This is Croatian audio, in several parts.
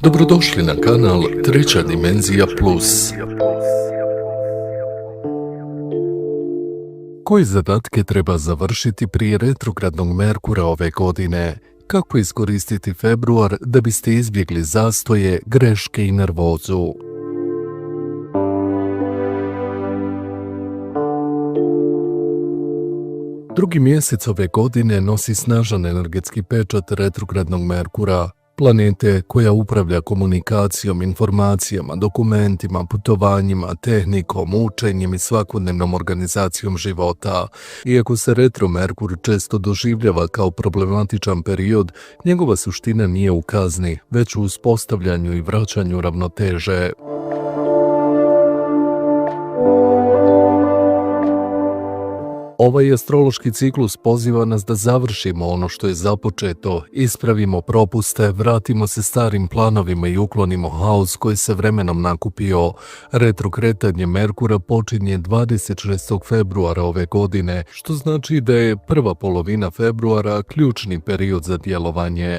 Dobrodošli na kanal Treća dimenzija plus. Koje zadatke treba završiti prije retrogradnog Merkura ove godine? Kako iskoristiti februar da biste izbjegli zastoje, greške i nervozu? Drugi mjesec ove godine nosi snažan energetski pečat retrogradnog Merkura, planete koja upravlja komunikacijom, informacijama, dokumentima, putovanjima, tehnikom, učenjem i svakodnevnom organizacijom života. Iako se retro Merkur često doživljava kao problematičan period, njegova suština nije u kazni, već u uspostavljanju i vraćanju ravnoteže. Ovaj astrološki ciklus poziva nas da završimo ono što je započeto, ispravimo propuste, vratimo se starim planovima i uklonimo haos koji se vremenom nakupio. Retrokretanje Merkura počinje 26. februara ove godine, što znači da je prva polovina februara ključni period za djelovanje.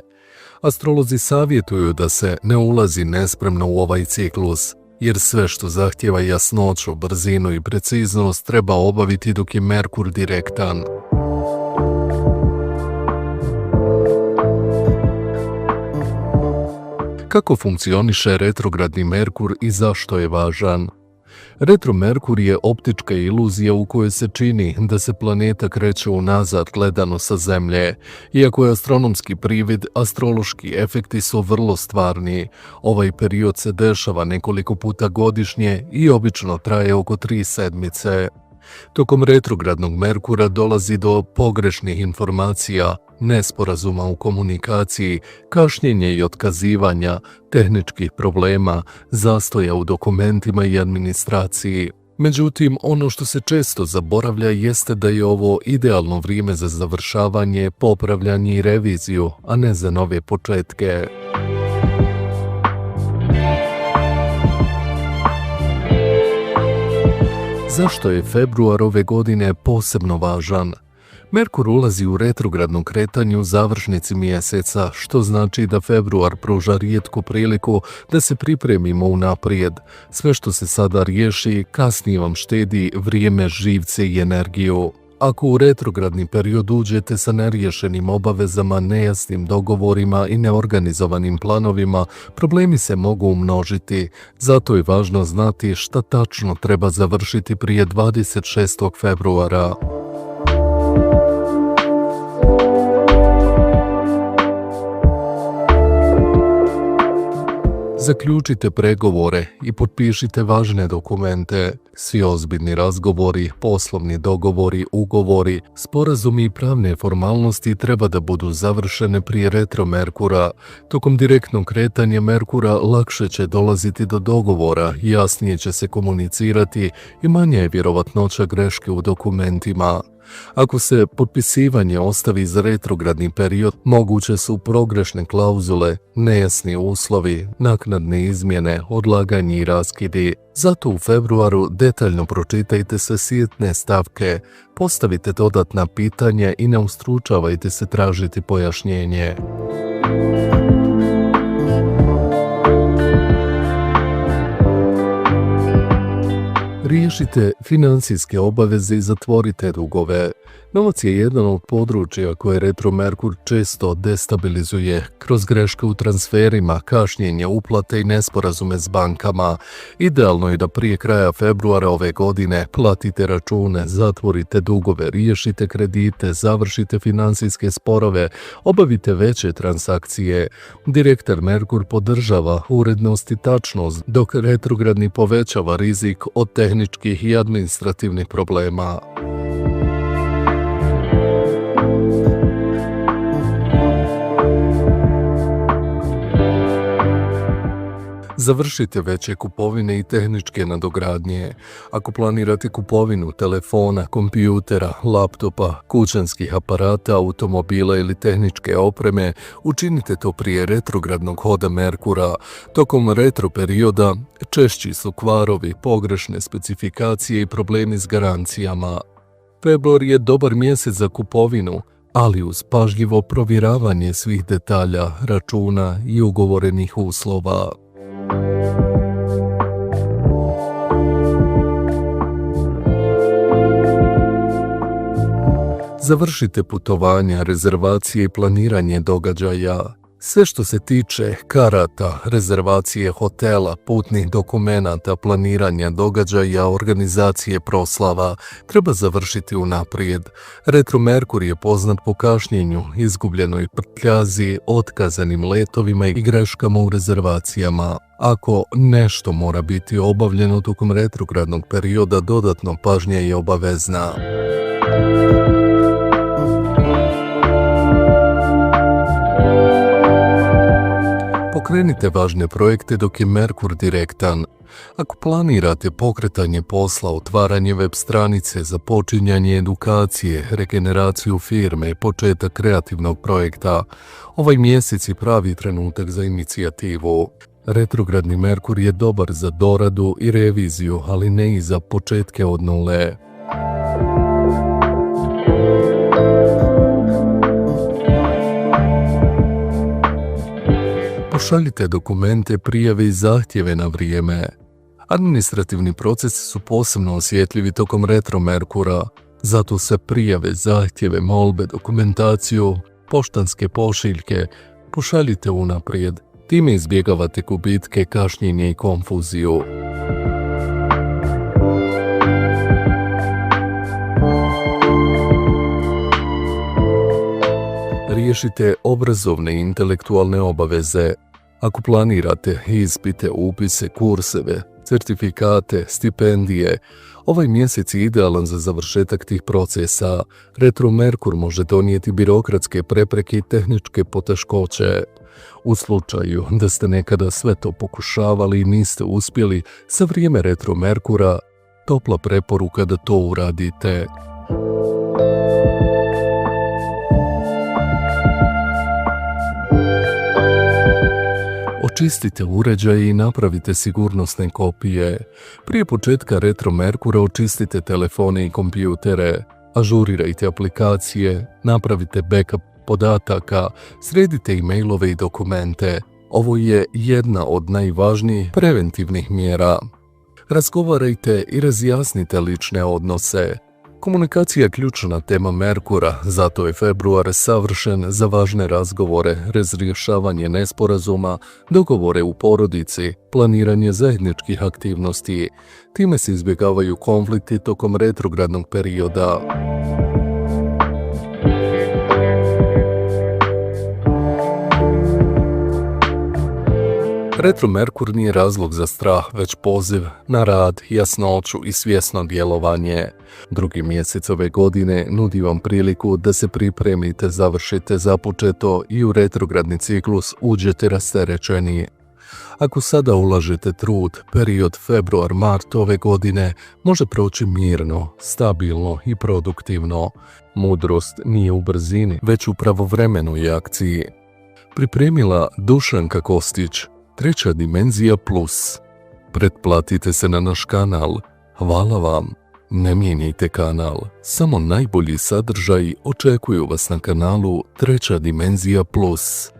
Astrolozi savjetuju da se ne ulazi nespremno u ovaj ciklus, jer sve što zahtjeva jasnoću, brzinu i preciznost treba obaviti dok je Merkur direktan. Kako funkcioniše retrogradni Merkur i zašto je važan? Retro Merkur je optička iluzija u kojoj se čini da se planeta kreće unazad gledano sa Zemlje. Iako je astronomski privid, astrološki efekti su vrlo stvarni. Ovaj period se dešava nekoliko puta godišnje i obično traje oko 3 sedmice. Tokom retrogradnog Merkura dolazi do pogrešnih informacija, nesporazuma u komunikaciji, kašnjenja i otkazivanja, tehničkih problema, zastoja u dokumentima i administraciji. Međutim, ono što se često zaboravlja jeste da je ovo idealno vrijeme za završavanje, popravljanje i reviziju, a ne za nove početke. Zašto je februar ove godine posebno važan? Merkur ulazi u retrogradno kretanje u završnici mjeseca, što znači da februar pruža rijetku priliku da se pripremimo unaprijed. Sve što se sada riješi, kasnije vam štedi vrijeme, živce i energiju. Ako u retrogradni period uđete sa neriješenim obavezama, nejasnim dogovorima i neorganizovanim planovima, problemi se mogu umnožiti. Zato je važno znati šta tačno treba završiti prije 26. februara. Zaključite pregovore i potpišite važne dokumente. Svi ozbiljni razgovori, poslovni dogovori, ugovori, sporazumi i pravne formalnosti treba da budu završene prije retro Merkura. Tokom direktnog kretanja Merkura lakše će dolaziti do dogovora, jasnije će se komunicirati i manje je vjerovatnoća greške u dokumentima. Ako se potpisivanje ostavi za retrogradni period, moguće su pogrešne klauzule, nejasni uslovi, naknadne izmjene, odlaganje i raskidi. Zato u februaru detaljno pročitajte sve sitne stavke, postavite dodatna pitanja i ne ustručavajte se tražiti pojašnjenje. Riješite financijske obaveze i zatvorite dugove. Novac je jedan od područja koje retro Merkur često destabilizuje kroz greške u transferima, kašnjenje uplate i nesporazume s bankama. Idealno je da prije kraja februara ove godine platite račune, zatvorite dugove, riješite kredite, završite financijske sporove, obavite veće transakcije. Direktor Merkur podržava urednost i tačnost, dok retrogradni povećava rizik od tehničkih i administrativnih problema. Završite veće kupovine i tehničke nadogradnje. Ako planirate kupovinu telefona, kompjutera, laptopa, kućanskih aparata, automobila ili tehničke opreme, učinite to prije retrogradnog hoda Merkura. Tokom retro perioda češći su kvarovi, pogrešne specifikacije i problemi s garancijama. Februar je dobar mjesec za kupovinu. ali uz pažljivo provjeravanje svih detalja, računa i ugovorenih uslova. Završite putovanja, rezervacije i planiranje događaja. Sve što se tiče karata, rezervacije hotela, putnih dokumenata, planiranja događaja, organizacije proslava, treba završiti unaprijed. Retro Merkur je poznat po kašnjenju, izgubljenoj prtljazi, otkazanim letovima i greškama u rezervacijama. Ako nešto mora biti obavljeno tokom retrogradnog perioda, dodatno pažnja je obavezna. Pokrenite važne projekte dok je Merkur direktan. Ako planirate pokretanje posla, otvaranje web stranice, započinjanje edukacije, regeneraciju firme, početak kreativnog projekta, ovaj mjesec je pravi trenutak za inicijativu. Retrogradni Merkur je dobar za doradu i reviziju, ali ne i za početke od nule. Pošaljite dokumente, prijave i zahtjeve na vrijeme. Administrativni procesi su posebno osjetljivi tokom retro Merkura, zato se prijave, zahtjeve, molbe, dokumentaciju, poštanske pošiljke pošaljite unaprijed. Time izbjegavate gubitke, kašnjenje i konfuziju. Riješite obrazovne i intelektualne obaveze. Ako planirate ispite, upise, kurseve, certifikate, stipendije, ovaj mjesec je idealan za završetak tih procesa. Retro Merkur može donijeti birokratske prepreke i tehničke poteškoće. U slučaju da ste nekada sve to pokušavali i niste uspjeli, za vrijeme retro Merkura, topla preporuka da to uradite. Očistite uređaje i napravite sigurnosne kopije. Prije početka retro Merkura očistite telefone i kompjutere, ažurirajte aplikacije, napravite backup podataka, sredite e-mailove i dokumente. Ovo je jedna od najvažnijih preventivnih mjera. Razgovarajte i razjasnite lične odnose. Komunikacija je ključna tema Merkura, zato je februar savršen za važne razgovore, razrješavanje nesporazuma, dogovore u porodici, planiranje zajedničkih aktivnosti. Time se izbjegavaju konflikti tokom retrogradnog perioda. Retro Merkur nije razlog za strah, već poziv na rad, jasnoću i svjesno djelovanje. Drugi mjesec ove godine nudi vam priliku da se pripremite, završite započeto i u retrogradni ciklus uđete rasterećeni. Ako sada ulažete trud, period februar-mart ove godine može proći mirno, stabilno i produktivno. Mudrost nije u brzini, već u pravovremenoj akciji. Pripremila Dušanka Kostić, Treća dimenzija plus. Pretplatite se na naš kanal. Hvala vam. Ne mijenjajte kanal. Samo najbolji sadržaji očekuju vas na kanalu Treća dimenzija plus.